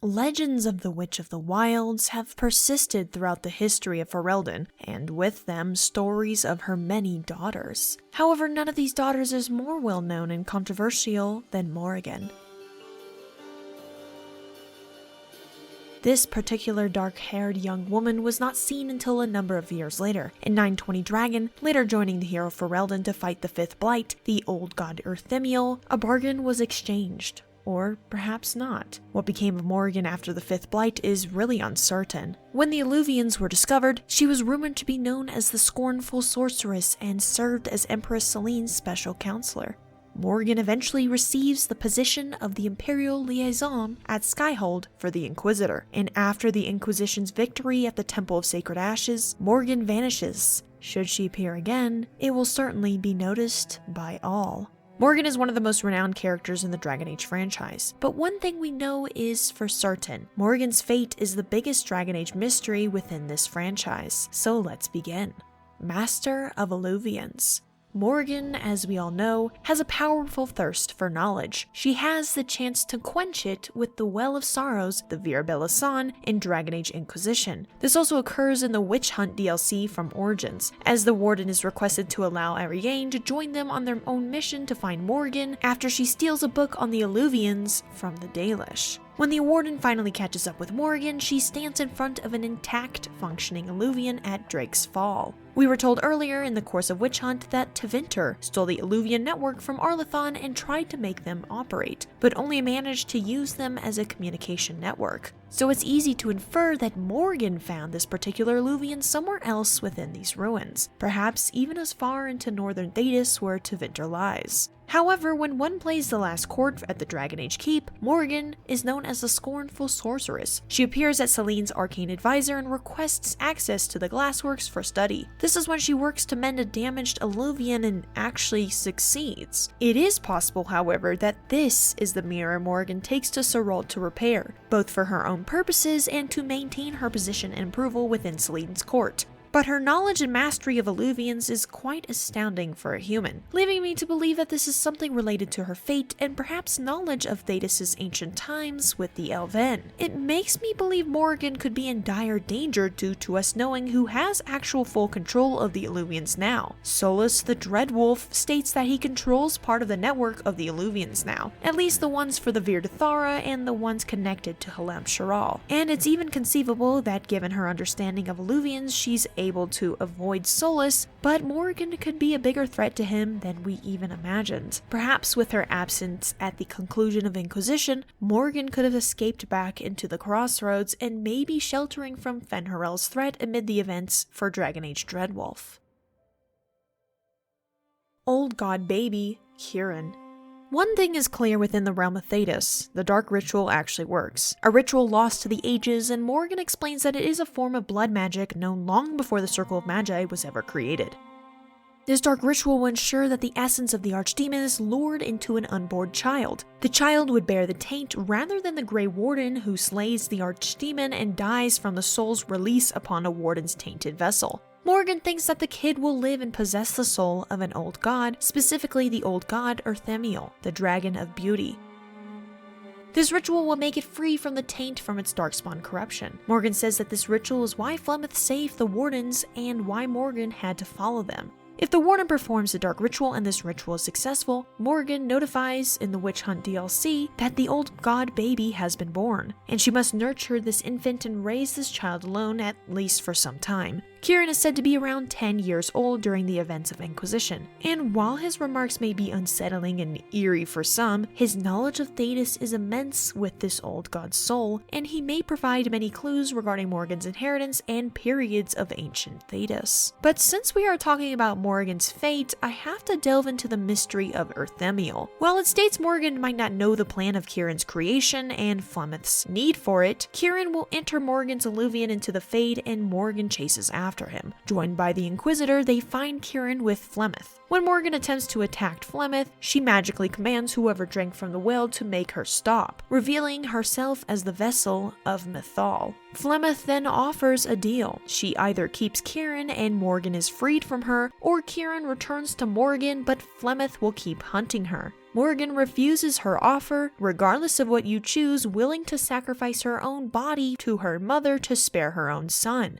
Legends of the Witch of the Wilds have persisted throughout the history of Ferelden, and with them stories of her many daughters. However, none of these daughters is more well known and controversial than Morrigan. This particular dark-haired young woman was not seen until a number of years later. In 920 Dragon, later joining the hero Ferelden to fight the Fifth Blight, the old god Urthemiel, a bargain was exchanged. Or perhaps not. What became of Morrigan after the Fifth Blight is really uncertain. When the Eluvians were discovered, she was rumored to be known as the Scornful Sorceress and served as Empress Celene's special counselor. Morrigan eventually receives the position of the Imperial Liaison at Skyhold for the Inquisitor, and after the Inquisition's victory at the Temple of Sacred Ashes, Morrigan vanishes. Should she appear again, it will certainly be noticed by all. Morrigan is one of the most renowned characters in the Dragon Age franchise, but one thing we know is for certain. Morrigan's fate is the biggest Dragon Age mystery within this franchise, so let's begin. Master of Eluvians. Morrigan, as we all know, has a powerful thirst for knowledge. She has the chance to quench it with the Well of Sorrows, the Vir Belasan, in Dragon Age Inquisition. This also occurs in the Witch Hunt DLC from Origins, as the Warden is requested to allow Ariane to join them on their own mission to find Morrigan after she steals a book on the Eluvians from the Dalish. When the Warden finally catches up with Morrigan, she stands in front of an intact, functioning Eluvian at Drake's Fall. We were told earlier in the course of Witch Hunt that Tevinter stole the Eluvian network from Arlathon and tried to make them operate, but only managed to use them as a communication network. So it's easy to infer that Morrigan found this particular Eluvian somewhere else within these ruins, perhaps even as far into northern Thedas where Tevinter lies. However, when one plays the last court at the Dragon Age Keep, Morrigan is known as the Scornful Sorceress. She appears as Celene's arcane advisor and requests access to the glassworks for study. This is when she works to mend a damaged Eluvian and actually succeeds. It is possible, however, that this is the mirror Morrigan takes to Serald to repair, both for her own purposes and to maintain her position and approval within Celene's court. But her knowledge and mastery of Eluvians is quite astounding for a human, leaving me to believe that this is something related to her fate and perhaps knowledge of Thedas' ancient times with the Elven. It makes me believe Morrigan could be in dire danger due to us knowing who has actual full control of the Eluvians now. Solus the Dreadwolf states that he controls part of the network of the Eluvians now, at least the ones for the Vir Dethara and the ones connected to Halam Sharal. And it's even conceivable that given her understanding of Eluvians, she's able to avoid Solus, but Morrigan could be a bigger threat to him than we even imagined. Perhaps with her absence at the conclusion of Inquisition, Morrigan could have escaped back into the Crossroads and maybe sheltering from Fen'Harel's threat amid the events for Dragon Age Dreadwolf. Old God Baby, Kirin. One thing is clear within the realm of Thedas: the dark ritual actually works. A ritual lost to the ages, and Morrigan explains that it is a form of blood magic known long before the Circle of Magi was ever created. This dark ritual will ensure that the essence of the archdemon is lured into an unborn child. The child would bear the taint rather than the Grey Warden who slays the archdemon and dies from the soul's release upon a warden's tainted vessel. Morrigan thinks that the kid will live and possess the soul of an old god, specifically the old god Urthemiel, the dragon of beauty. This ritual will make it free from the taint from its darkspawn corruption. Morrigan says that this ritual is why Flemeth saved the wardens and why Morrigan had to follow them. If the warden performs the dark ritual and this ritual is successful, Morrigan notifies in the Witch Hunt DLC that the old god baby has been born, and she must nurture this infant and raise this child alone at least for some time. Kirin is said to be around 10 years old during the events of Inquisition, and while his remarks may be unsettling and eerie for some, his knowledge of Thedas is immense with this old god's soul, and he may provide many clues regarding Morrigan's inheritance and periods of ancient Thedas. But since we are talking about Morrigan's fate, I have to delve into the mystery of Urthemiel. While it states Morrigan might not know the plan of Kirin's creation and Flemeth's need for it, Kirin will enter Morrigan's Eluvian into the Fade and Morrigan chases after him. Joined by the Inquisitor, they find Kirin with Flemeth. When Morrigan attempts to attack Flemeth, she magically commands whoever drank from the well to make her stop, revealing herself as the vessel of Mythal. Flemeth then offers a deal. She either keeps Kirin and Morrigan is freed from her, or Kirin returns to Morrigan but Flemeth will keep hunting her. Morrigan refuses her offer, regardless of what you choose, willing to sacrifice her own body to her mother to spare her own son.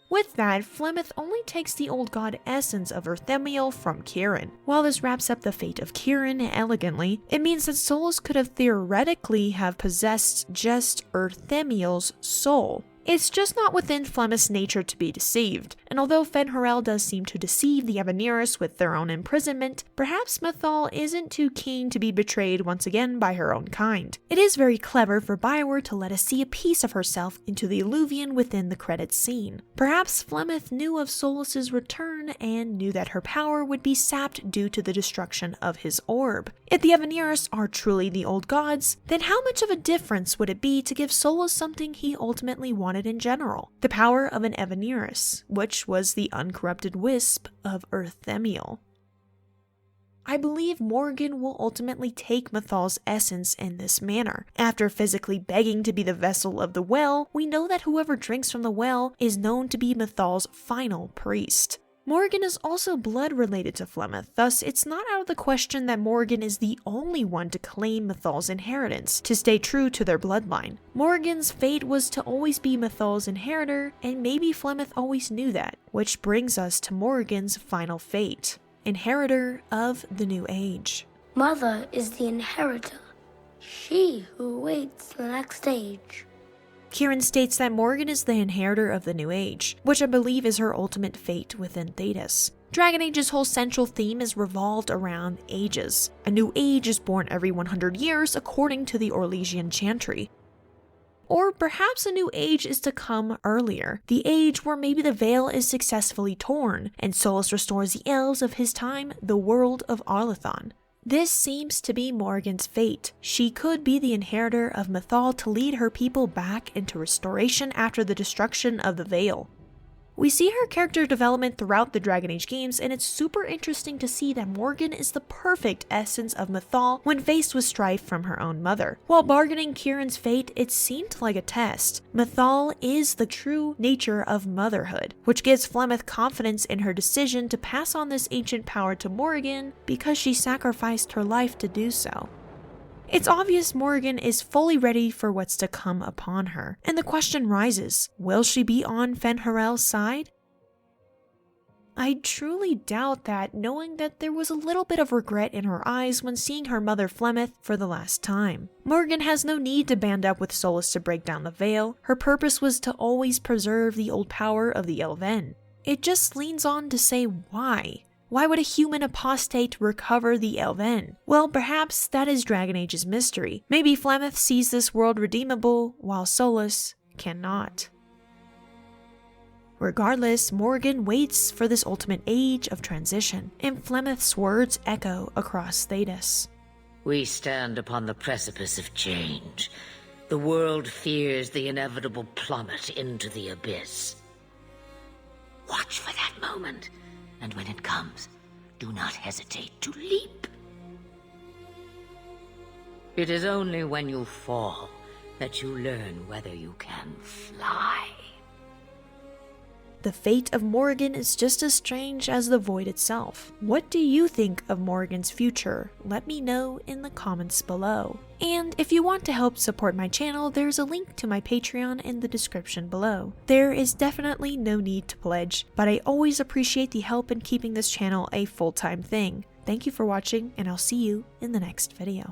With that, Flemeth only takes the old god essence of Earthemiel from Kieran. While this wraps up the fate of Kieran elegantly, it means that Solus could have theoretically have possessed just Earthemiel's soul. It's just not within Flemeth's nature to be deceived, and although Fen'Harel does seem to deceive the Avenirus with their own imprisonment, perhaps Mythal isn't too keen to be betrayed once again by her own kind. It is very clever for Bioware to let us see a piece of herself into the Eluvian within the credits scene. Perhaps Flemeth knew of Solus's return and knew that her power would be sapped due to the destruction of his orb. If the Avenirus are truly the old gods, then how much of a difference would it be to give Solus something he ultimately wanted in general? The power of an Avenirus, which was the uncorrupted wisp of Earthemiel. I believe Morrigan will ultimately take Mythal's essence in this manner. After physically begging to be the vessel of the well, we know that whoever drinks from the well is known to be Mythal's final priest. Morrigan is also blood related to Flemeth, thus it's not out of the question that Morrigan is the only one to claim Mythal's inheritance, to stay true to their bloodline. Morrigan's fate was to always be Mythal's inheritor, and maybe Flemeth always knew that, which brings us to Morrigan's final fate. Inheritor of the New Age. Mother is the inheritor, she who awaits the next age. Kieran states that Morrigan is the inheritor of the New Age, which I believe is her ultimate fate within Thedas. Dragon Age's whole central theme is revolved around ages. A new age is born every 100 years according to the Orlesian chantry. Or perhaps a new age is to come earlier, the age where maybe the veil is successfully torn, and Solus restores the elves of his time, the world of Arlethon. This seems to be Morrigan's fate. She could be the inheritor of Mythal to lead her people back into restoration after the destruction of the Veil. We see her character development throughout the Dragon Age games, and it's super interesting to see that Morrigan is the perfect essence of Mythal when faced with strife from her own mother. While bargaining Kieran's fate, it seemed like a test. Mythal is the true nature of motherhood, which gives Flemeth confidence in her decision to pass on this ancient power to Morrigan because she sacrificed her life to do so. It's obvious Morrigan is fully ready for what's to come upon her, and the question rises, will she be on Fen'Harel's side? I truly doubt that, knowing that there was a little bit of regret in her eyes when seeing her mother Flemeth for the last time. Morrigan has no need to band up with Solus to break down the Veil. Her purpose was to always preserve the old power of the Elven. It just leans on to say why. Why would a human apostate recover the Elven? Well, perhaps that is Dragon Age's mystery. Maybe Flemeth sees this world redeemable, while Solus cannot. Regardless, Morrigan waits for this ultimate age of transition, and Flemeth's words echo across Thedas. We stand upon the precipice of change. The world fears the inevitable plummet into the abyss. Watch for that moment. And when it comes, do not hesitate to leap. It is only when you fall that you learn whether you can fly. The fate of Morrigan is just as strange as the void itself. What do you think of Morrigan's future? Let me know in the comments below. And if you want to help support my channel, there's a link to my Patreon in the description below. There is definitely no need to pledge, but I always appreciate the help in keeping this channel a full-time thing. Thank you for watching, and I'll see you in the next video.